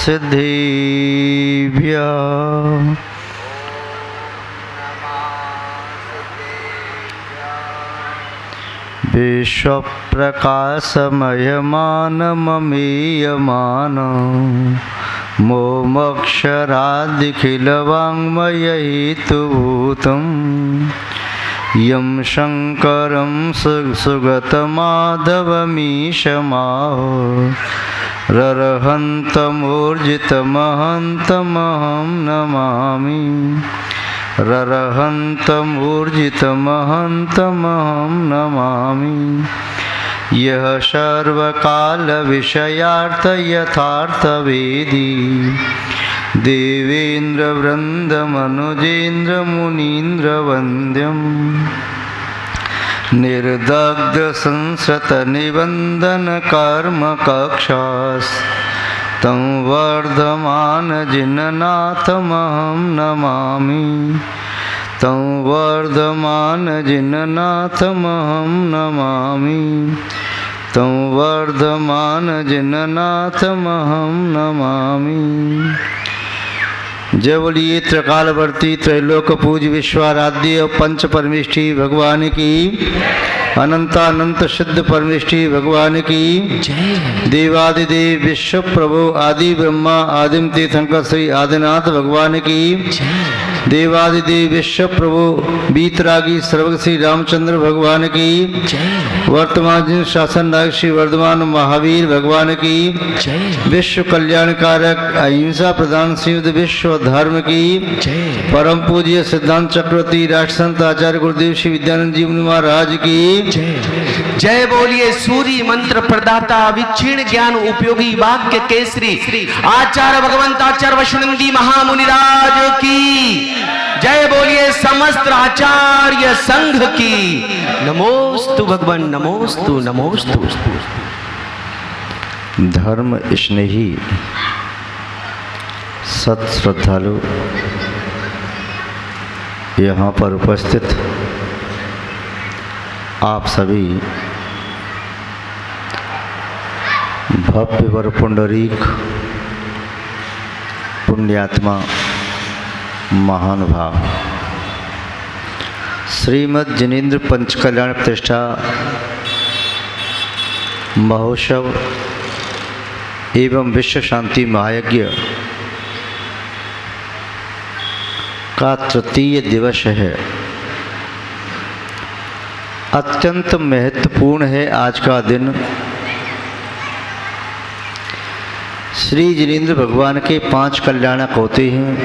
सिद्धिभ्यः। विश्वप्रकाशमयमानममीयमानं मोमक्षरादिखिलवाङ्मयहेतुभूतं यं शङ्करं सुगतमाधवमीशमाहो ररहन्तमूर्जितमहन्तमहं नमामि। ररहन्तमूर्जितमहन्तमहं नमामि। यः सर्वकालविषयार्थयथार्थवेदी देवेन्द्रवृन्दमनुजेन्द्रमुनीन्द्रवन्द्यं निर्दग्धसंसृतनिबन्धनकर्मकक्षास्तं वर्धमानजिननाथमहं नमामि। तं वर्धमानजिननाथमहं नमामि। तं वर्धमानजिननाथमहं नमामि। जय बोलिए त्रिकालवर्ती त्रैलोक पूज विश्वाराध्य पंच परमेष्ठी भगवान की, अनंतानंत सिद्ध परमेष्ठी भगवान की जय। देवादिदेव विश्व प्रभु आदि ब्रह्मा आदिम तीर्थंकर श्री आदिनाथ भगवान की जय। देवादिदेव विश्व प्रभु बीतरागी सर्वग श्री रामचंद्र भगवान की जय। वर्तमान जिन शासन नायक श्री वर्धमान महावीर भगवान की जय। विश्व कल्याणकारक अहिंसा प्रधान श्रीमद विश्व धर्म की जय। परम पूज्य सिद्धांत चक्रवर्ती राष्ट्रसंत आचार्य गुरुदेव श्री विद्यानंद जी महाराज की जय। जय बोलिए सूर्य मंत्र प्रदाता विक्षीण ज्ञान उपयोगी वाक्य केसरी आचार्य भगवंत आचार्य वैष्णवी महामुनिराज की जय। बोलिए समस्त आचार्य संघ की नमोस्तु भगवान, नमोस्तु नमोस्तु। धर्म स्नेही सत श्रद्धालु यहाँ पर उपस्थित आप सभी भव्य वर पुंडरीक पुण्यात्मा महानुभाव श्रीमद् जिनेन्द्र पंचकल्याण प्रतिष्ठा महोत्सव एवं विश्व शांति महायज्ञ का तृतीय दिवस है। अत्यंत महत्वपूर्ण है आज का दिन। श्री जिनेन्द्र भगवान के 5 कल्याणक होते हैं।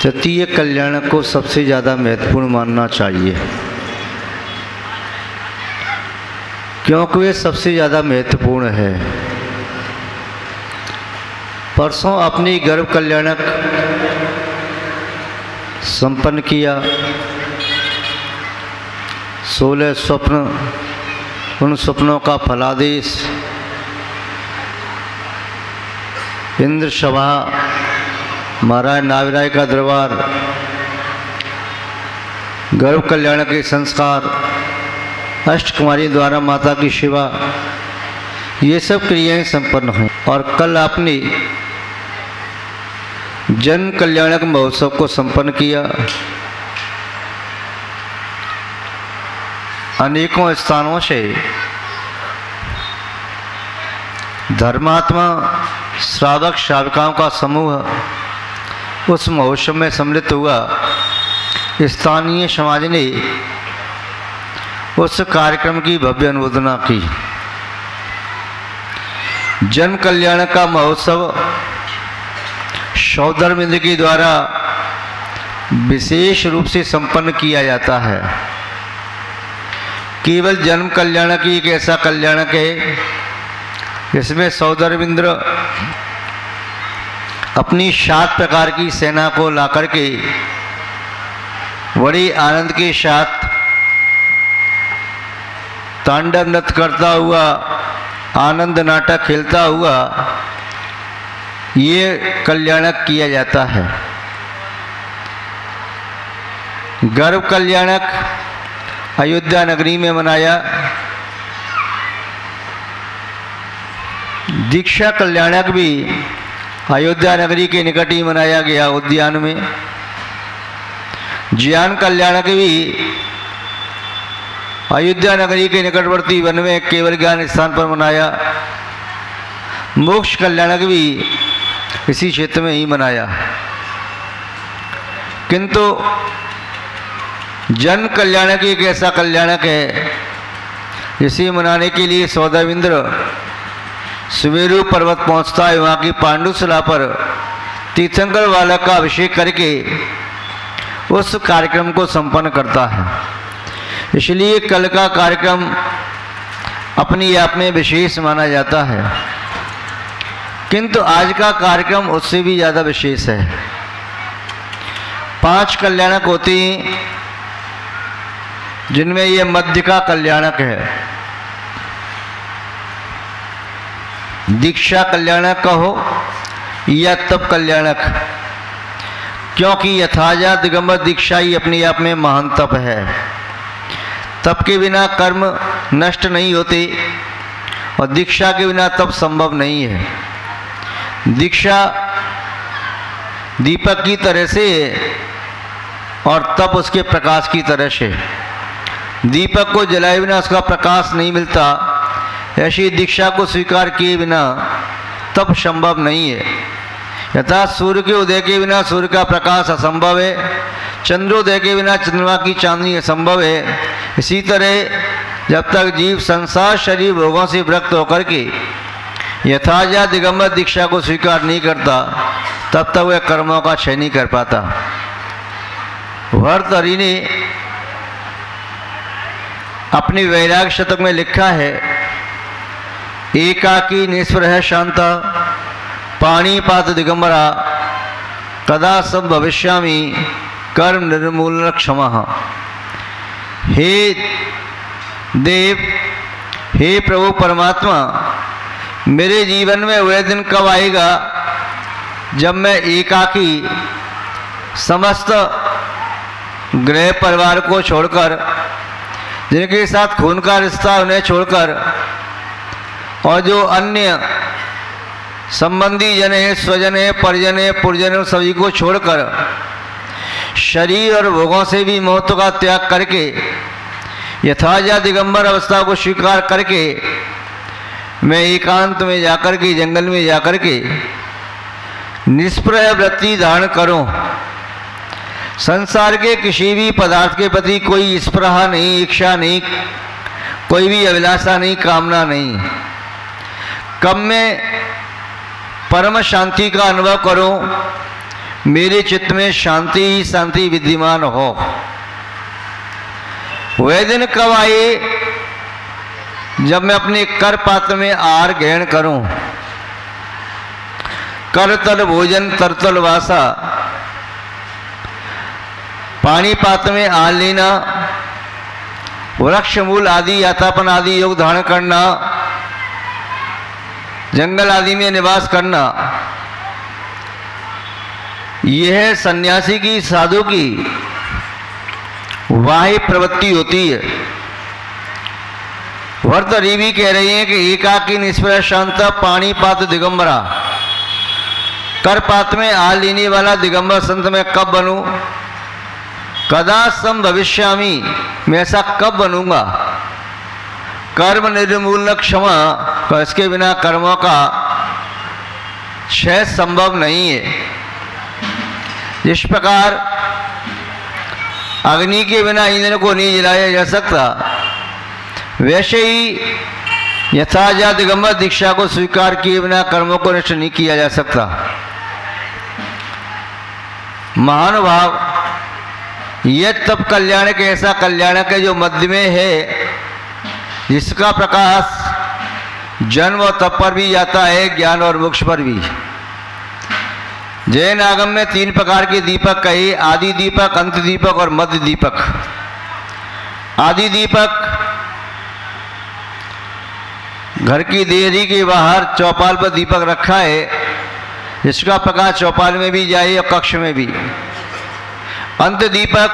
तृतीय कल्याणक को सबसे ज़्यादा महत्वपूर्ण मानना चाहिए, क्योंकि वे सबसे ज़्यादा महत्वपूर्ण है। परसों अपनी गर्भ कल्याणक संपन्न किया। 16 स्वप्न, उन स्वप्नों का फलादेश इंद्र सभा, महाराज नाविराय का दरबार, गर्भ कल्याण के संस्कार, अष्टकुमारी द्वारा माता की सेवा, ये सब क्रियाएं संपन्न हुई। और कल आपने जन कल्याणक महोत्सव को संपन्न किया। अनेकों स्थानों से धर्मात्मा श्रावक श्राविकाओं का समूह उस महोत्सव में सम्मिलित हुआ। स्थानीय समाज ने उस कार्यक्रम की भव्य अनुमोदना की। जन कल्याण का महोत्सव सौधर्मिंद के द्वारा विशेष रूप से संपन्न किया जाता है। केवल जन्म कल्याणक ही एक ऐसा कल्याणक है इसमें सौधर्मिंद्र अपनी 7 प्रकार की सेना को लाकर के बड़ी आनंद के साथ तांडव नृत्य करता हुआ, आनंद नाटक खेलता हुआ ये कल्याणक किया जाता है। गर्भ कल्याणक अयोध्या नगरी में मनाया। दीक्षा कल्याणक भी अयोध्या नगरी के निकट ही मनाया गया उद्यान में। ज्ञान कल्याणक भी अयोध्या नगरी के निकटवर्ती वन में केवल ज्ञान स्थान पर मनाया। मोक्ष कल्याणक भी इसी क्षेत्र में ही मनाया। किंतु जन कल्याणक एक ऐसा कल्याणक है जिसे मनाने के लिए सौदामिंद्र सुमेरु पर्वत पहुंचता है। वहाँ की पांडुशिला पर तीर्थंकर बालक का अभिषेक करके उस कार्यक्रम को संपन्न करता है। इसलिए कल का कार्यक्रम अपनी आप में विशेष माना जाता है, किंतु आज का कार्यक्रम उससे भी ज़्यादा विशेष है। 5 कल्याणक होते हैं, जिनमें ये मध्य का कल्याणक है। दीक्षा कल्याणक कहो या तप कल्याणक, क्योंकि यथाजा दिगंबर दीक्षा ही अपने आप में महान तप है। तप के बिना कर्म नष्ट नहीं होते और दीक्षा के बिना तप संभव नहीं है। दीक्षा दीपक की तरह से और तप उसके प्रकाश की तरह से। दीपक को जलाए बिना उसका प्रकाश नहीं मिलता, ऐसी दीक्षा को स्वीकार किए बिना तप संभव नहीं है। यथा सूर्य के उदय के बिना सूर्य का प्रकाश असंभव है, चंद्रोदय के बिना चंद्रमा की चांदनी असंभव है। इसी तरह जब तक जीव संसार शरीर भोगों से विरक्त होकर के यथाजा दिगंबर दीक्षा को स्वीकार नहीं करता, तब तक वह कर्मों का क्षय नहीं कर पाता। भर्तहरि ने अपनी वैराग्य शतक में लिखा है, एकाकी निस्पृह शांता पाणिपात दिगंबरा कदा सब भविष्यामि कर्म निर्मूलन क्षमा। हे देव, हे प्रभु परमात्मा, मेरे जीवन में वह दिन कब आएगा जब मैं एकाकी समस्त गृह परिवार को छोड़कर, जिनके साथ खून का रिश्ता उन्हें छोड़कर, और जो अन्य संबंधी जन है, स्वजन है, परिजन है, पुरजन है, सभी को छोड़कर शरीर और भोगों से भी महत्व का त्याग करके यथाजा दिगंबर अवस्था को स्वीकार करके मैं एकांत में जाकर के, जंगल में जाकर के निष्प्रह वृत्ति धारण करूं। संसार के किसी भी पदार्थ के प्रति कोई स्पृहा नहीं, इच्छा नहीं, कोई भी अभिलाषा नहीं, कामना नहीं। कब मैं परम शांति का अनुभव करूं, मेरे चित्त में शांति ही शांति विद्यमान हो। वह दिन कब आए जब मैं अपने कर पात्र में आहार ग्रहण करूं। कर तल भोजन तरतल वासा, पानी पात्र में आहार लेना, वृक्ष मूल आदि यातापन आदि योग धारण करना, जंगल आदि में निवास करना, यह सन्यासी की, साधु की वाही प्रवृत्ति होती है। भर्तहरि भी कह रही हैं कि एकाकी निष्प्रह शांत पाणिपात दिगंबरा, कर पात्र में आहार लेने वाला दिगंबर संत मैं कब बनूं, कदा सम भविष्यामि, मैं ऐसा कब बनूंगा। कर्म निर्मूलन क्षमा, इसके बिना कर्मों का क्षय संभव नहीं है। जिस प्रकार अग्नि के बिना ईंधन को नहीं जलाया जा सकता, वैसे ही यथाजा दिगंबर दीक्षा को स्वीकार किए बिना कर्मों को नष्ट नहीं किया जा सकता। महानुभाव, यह तप कल्याणक ऐसा कल्याणक है जो मध्य में है, जिसका प्रकाश जन्म और तप पर भी जाता है, ज्ञान और मोक्ष पर भी। जैन आगम में 3 प्रकार के दीपक कहे, आदि दीपक, अंत दीपक और मध्य दीपक। आदि दीपक घर की देहरी के बाहर चौपाल पर दीपक रखा है, जिसका प्रकाश चौपाल में भी जाए और कक्ष में भी। अंत दीपक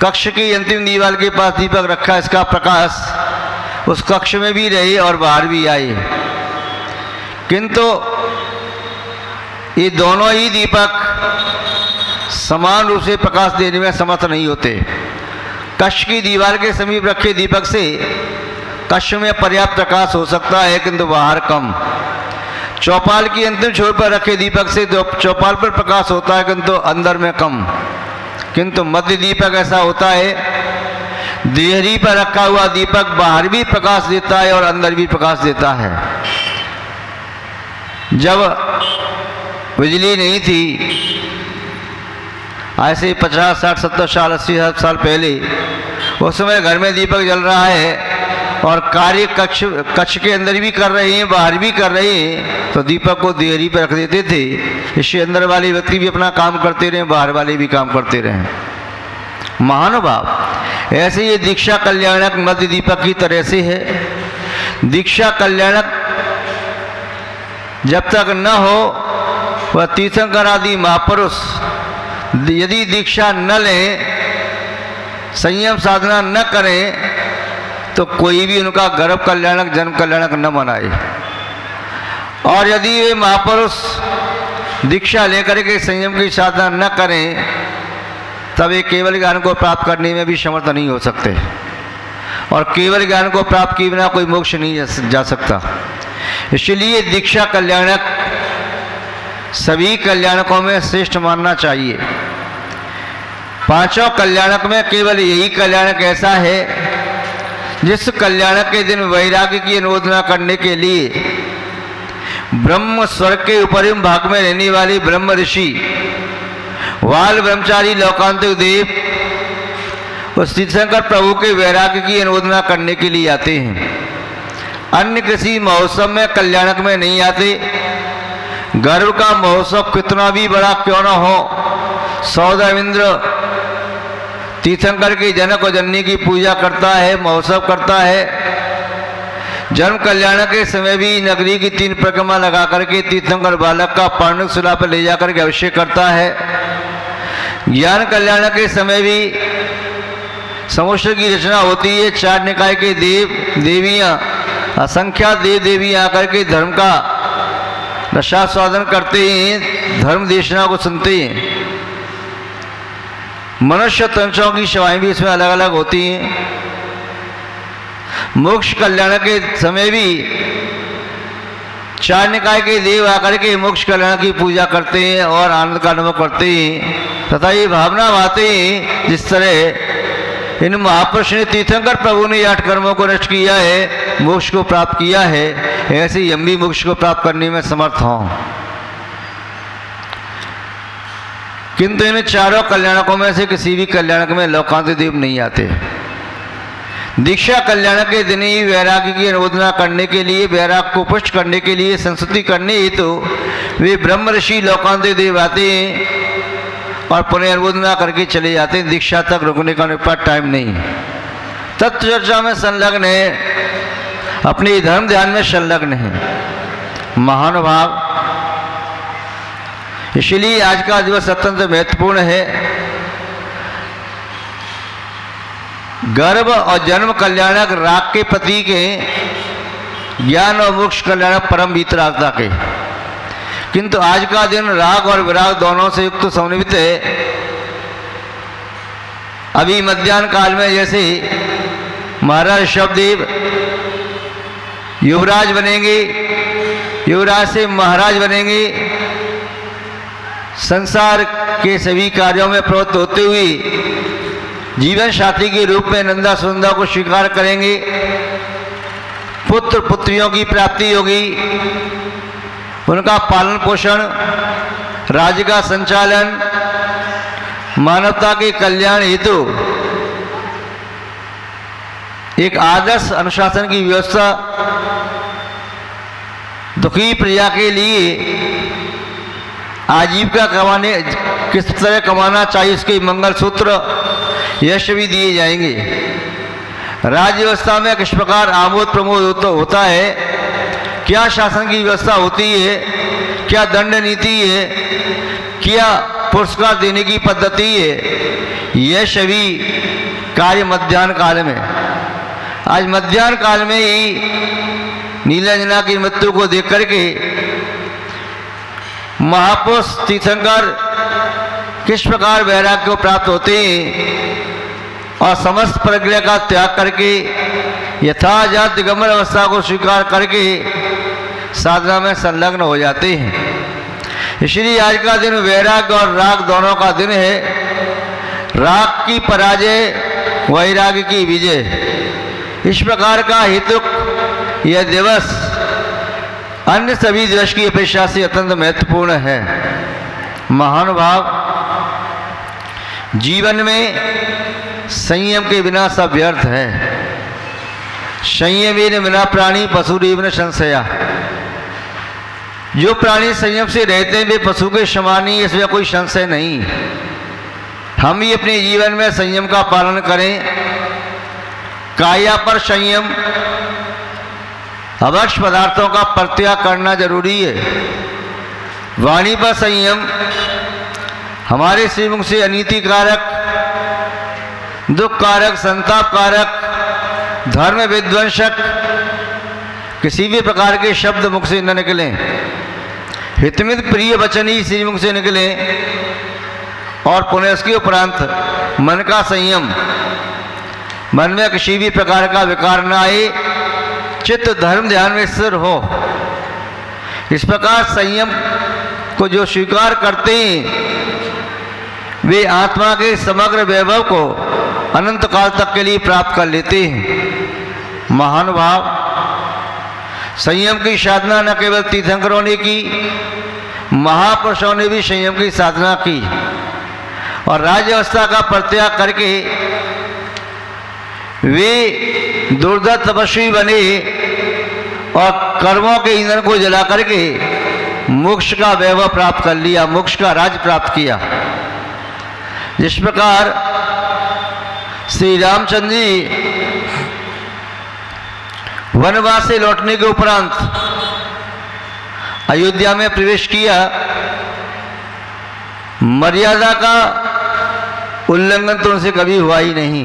कक्ष की अंतिम दीवार के पास दीपक रखा, इसका प्रकाश उस कक्ष में भी रहे और बाहर भी आए। किंतु ये दोनों ही दीपक समान रूप से प्रकाश देने में समर्थ नहीं होते। कक्ष की दीवार के समीप रखे दीपक से कक्ष में पर्याप्त प्रकाश हो सकता है, किंतु बाहर कम। चौपाल की अंतिम छोर पर रखे दीपक से चौपाल पर प्रकाश होता है, किंतु अंदर में कम। किंतु मध्य दीपक ऐसा होता है, देहरी पर रखा हुआ दीपक बाहर भी प्रकाश देता है और अंदर भी प्रकाश देता है। जब बिजली नहीं थी, ऐसे 50, 60, 70 साल, 80 साल पहले, उस समय घर में दीपक जल रहा है और कार्य कक्ष के अंदर भी कर रहे हैं, बाहर भी कर रहे हैं, तो दीपक को देहरी पर रख देते थे। इससे अंदर वाले व्यक्ति भी अपना काम करते रहे, बाहर वाले भी काम करते रहे। महानुभाव, ऐसे ये दीक्षा कल्याणक मध्य दीपक की तरह से है। दीक्षा कल्याणक जब तक न हो, वह तीर्थंकर आदि महापुरुष यदि दीक्षा न लें, संयम साधना न करें, तो कोई भी उनका गर्भ कल्याणक जन्म कल्याणक न मनाए। और यदि वे महापुरुष दीक्षा लेकर के संयम की साधना न करें, तब वे केवल ज्ञान को प्राप्त करने में भी समर्थ नहीं हो सकते। और केवल ज्ञान को प्राप्त किए बिना कोई मोक्ष नहीं जा सकता। इसलिए दीक्षा कल्याणक सभी कल्याणकों में श्रेष्ठ मानना चाहिए। पांचों कल्याणक में केवल यही कल्याणक ऐसा है जिस कल्याणक के दिन वैराग्य की अनुमोदना करने के लिए ब्रह्म स्वर्ग के उपरिम भाग में रहने वाली ब्रह्म ऋषि वाल ब्रह्मचारी लोकांतिक देव उस तीर्थंकर प्रभु के वैराग्य की अनुमोदना करने के लिए आते हैं। अन्य किसी महोत्सव में कल्याणक में नहीं आते। गर्भ का महोत्सव कितना भी बड़ा क्यों न हो, सौदामिंद्र तीर्थंकर के जनक और जननी की पूजा करता है, महोत्सव करता है। जन्म कल्याण के समय भी नगरी की 3 परिक्रमा लगा करके तीर्थंकर बालक का पार्णिक शिला पर ले जाकर के अभिषेक करता है। ज्ञान कल्याण के समय भी समुद्र की रचना होती है। 4 निकाय के देव देवियां, असंख्यात देव देवियां आकर के धर्म का रसास्वादन करते हैं, धर्म देशना को सुनते हैं। मनुष्य तंत्रों की सेवाएं भी इसमें अलग अलग होती हैं। मोक्ष कल्याण के समय भी 4 निकाय के देव आकर के मोक्ष कल्याण की पूजा करते हैं और आनंद का अनुभव करते हैं। तथा ये भावना आते हैं, जिस तरह इन महापुरुष ने तीर्थंकर प्रभु ने 8 कर्मों को नष्ट किया है, मोक्ष को प्राप्त किया है, ऐसे ही हम भी मोक्ष को प्राप्त करने में समर्थ हों। किंतु इन चारों कल्याणकों में से किसी भी कल्याणक में लोकांतिक देव नहीं आते। दीक्षा कल्याण के दिन ही वैराग्य की अनुमोदना करने के लिए, वैराग्य को पुष्ट करने के लिए, संस्तुति करने हेतु तो वे ब्रह्म ऋषि लोकांतिक देव आते हैं और पुनः अनुमोदना करके चले जाते हैं। दीक्षा तक रुकने का उनके पास टाइम नहीं। तत्व चर्चा में संलग्न है, अपने धर्म ध्यान में संलग्न है। महानुभाव, इसलिए आज का दिवस अत्यंत महत्वपूर्ण है। गर्भ और जन्म कल्याणक राग के प्रतीक हैं, ज्ञान और मोक्ष कल्याणक परम वीतरागता के। किंतु आज का दिन राग और विराग दोनों से युक्त समन्वित है। अभी मध्याह्न काल में जैसे महाराज ऋषभदेव युवराज बनेंगे, युवराज से महाराज बनेंगे, संसार के सभी कार्यों में प्रवृत्त होते हुए जीवन साथी के रूप में नंदा सुनंदा को स्वीकार करेंगे। पुत्र पुत्रियों की प्राप्ति होगी, उनका पालन पोषण, राज्य का संचालन, मानवता के कल्याण हेतु एक आदर्श अनुशासन की व्यवस्था, दुखी प्रजा के लिए आजीविका कमाने किस तरह कमाना चाहिए, इसके मंगल सूत्र यश भी दिए जाएंगे। राज्य व्यवस्था में किस प्रकार आमोद प्रमोद होता है, क्या शासन की व्यवस्था होती है, क्या दंड नीति है, क्या पुरस्कार देने की पद्धति है, यह सभी कार्य मध्याह्न काल में। आज मध्याह्न काल में ही नीलांजना की मृत्यु को देख करके महापुरुष तीर्थंकर किस प्रकार वैराग्य को प्राप्त होते हैं और समस्त प्रज्ञा का त्याग करके यथाजात दिगंबर अवस्था को स्वीकार करके साधना में संलग्न हो जाते हैं। इसलिए आज का दिन वैराग्य और राग दोनों का दिन है। राग की पराजय, वैराग्य की विजय। इस प्रकार का हेतुक यह दिवस अन्य सभी दिवस की अपेक्षा से अत्यंत महत्वपूर्ण है। महानुभाव, जीवन में संयम के बिना सब व्यर्थ है। संयमेन विना प्राणी पशुरेव न संशया। जो प्राणी संयम से रहते हैं वे पशु के समान ही, इसमें कोई संशय नहीं। हम भी अपने जीवन में संयम का पालन करें। काया पर संयम, अवश्य पदार्थों का परित्याग करना जरूरी है। वाणी पर संयम, हमारे श्रीमुख से अनीति कारक, दुख कारक, संताप कारक, धर्म विध्वंसक किसी भी प्रकार के शब्द मुख से न निकलें। हितमित प्रिय वचन ही श्रीमुख से निकलें। और पुनः इसके उपरांत मन का संयम, मन में किसी भी प्रकार का विकार न आए, चित्त धर्म ध्यान में स्थिर हो। इस प्रकार संयम को जो स्वीकार करते हैं वे आत्मा के समग्र वैभव को अनंत काल तक के लिए प्राप्त कर लेते हैं। महानुभाव, संयम की साधना न केवल तीर्थंकरों ने की, महापुरुषों ने भी संयम की साधना की और राज्य अवस्था का परित्याग करके वे दुर्धर तपस्वी बने और कर्मों के ईंधन को जला करके मोक्ष का वैभव प्राप्त कर लिया, मोक्ष का राज प्राप्त किया। जिस प्रकार श्री रामचंद्र जी वनवास से लौटने के उपरांत अयोध्या में प्रवेश किया, मर्यादा का उल्लंघन तो उनसे कभी हुआ ही नहीं।